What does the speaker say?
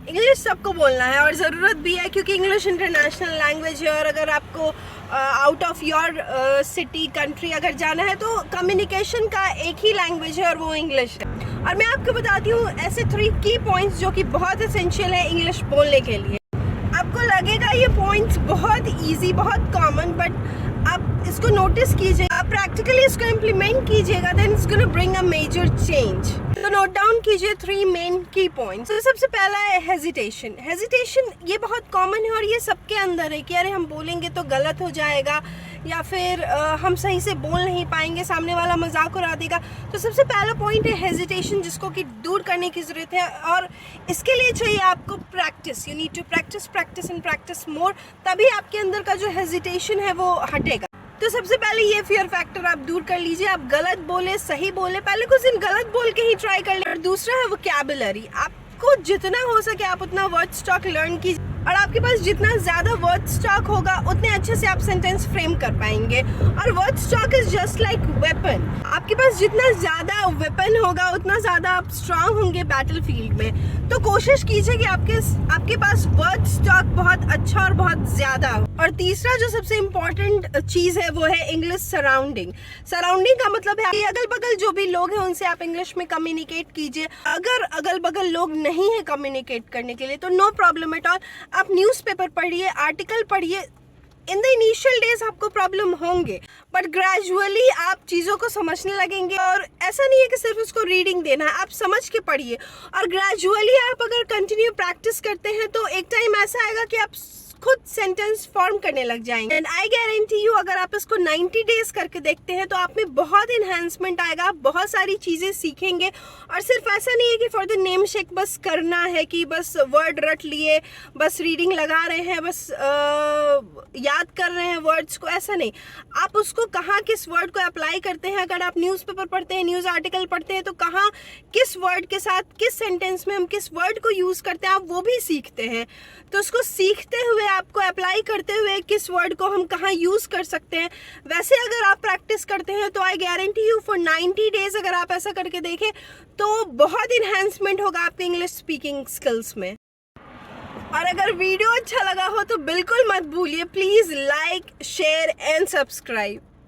English सबको बोलना है और ज़रूरत भी है, क्योंकि इंग्लिश इंटरनेशनल लैंग्वेज है। और अगर आपको out of your city country अगर जाना है तो कम्युनिकेशन का एक ही लैंग्वेज है और वो इंग्लिश है। और मैं आपको बताती हूँ ऐसे 3 की पॉइंट्स जो कि बहुत एसेंशियल है इंग्लिश बोलने के लिए। आपको लगेगा ये पॉइंट्स बहुत इजी, बहुत कॉमन, बट आप इसको नोटिस कीजिए, आप प्रैक्टिकली इसको इम्प्लीमेंट कीजिएगा, then it's gonna bring a major change. तो नोट डाउन कीजिए 3 मेन की पॉइंट्स। तो सबसे पहला है हेजिटेशन। हेजिटेशन ये बहुत कॉमन है और ये सबके अंदर है कि अरे हम बोलेंगे तो गलत हो जाएगा या फिर हम सही से बोल नहीं पाएंगे, सामने वाला मजाक उड़ा देगा। तो सबसे पहला पॉइंट है हेजिटेशन, जिसको कि दूर करने की ज़रूरत है और इसके लिए चाहिए आपको practice. You need to practice practice and practice more, तभी आपके अंदर का जो हेजिटेशन है वो हटेगा। तो सबसे पहले ये फियर फैक्टर आप दूर कर लीजिए। आप गलत बोले सही बोले, पहले कुछ दिन गलत बोल के ही ट्राई कर ले। और दूसरा है वोकैबुलरी। आपको जितना हो सके आप उतना वर्ड स्टॉक लर्न कीजिए और आपके पास जितना ज़्यादा वर्ड स्टॉक होगा उतने अच्छे से आप सेंटेंस फ्रेम कर पाएंगे। और word stock is just like weapon. आपके पास जितना ज़्यादा वेपन होगा उतना ज़्यादा आप स्ट्रांग होंगे बैटल फील्ड में। तो कोशिश कीजिए कि आपके पास वर्ड स्टॉक बहुत अच्छा और बहुत ज़्यादा हो। और तीसरा जो सबसे इम्पॉर्टेंट चीज़ है वो है इंग्लिश सराउंडिंग। सराउंडिंग का मतलब है कि अगल बगल जो भी लोग हैं उनसे आप इंग्लिश में कम्युनिकेट कीजिए। अगर अगल बगल लोग नहीं है कम्युनिकेट करने के लिए तो नो प्रॉब्लम एट ऑल, आप न्यूज़पेपर पढ़िए, आर्टिकल पढ़िए। इन द इनिशियल डेज आपको प्रॉब्लम होंगे, बट ग्रेजुअली आप चीज़ों को समझने लगेंगे। और ऐसा नहीं है कि सिर्फ उसको रीडिंग देना है, आप समझ के पढ़िए और ग्रेजुअली आप अगर कंटिन्यू प्रैक्टिस करते हैं तो एक टाइम ऐसा आएगा कि आप खुद सेंटेंस फॉर्म करने लग जाएंगे। एंड आई गारंटी यू अगर आप इसको 90 डेज करके देखते हैं तो आप में बहुत इन्हेंसमेंट आएगा, आप बहुत सारी चीज़ें सीखेंगे। और सिर्फ ऐसा नहीं है कि फॉर द नेम शेक बस करना है कि बस वर्ड रट लिए, बस रीडिंग लगा रहे हैं, बस याद कर रहे हैं वर्ड्स को, ऐसा नहीं। आप उसको कहाँ किस वर्ड को अप्लाई करते हैं। अगर आप न्यूज़पेपर पढ़ते हैं, न्यूज़ आर्टिकल पढ़ते हैं तो कहाँ किस वर्ड के साथ किस सेंटेंस में हम किस वर्ड को यूज़ करते हैं आप वो भी सीखते हैं। तो उसको सीखते हुए आपको अप्लाई करते हुए किस वर्ड को हम कहाँ यूज़ कर सकते हैं, वैसे अगर आप प्रैक्टिस करते हैं तो I guarantee you for 90 days अगर आप ऐसा करके देखें तो बहुत इन्हेंसमेंट होगा आपके इंग्लिश स्पीकिंग स्किल्स में। और अगर वीडियो अच्छा लगा हो तो बिल्कुल मत भूलिए, please like share and subscribe.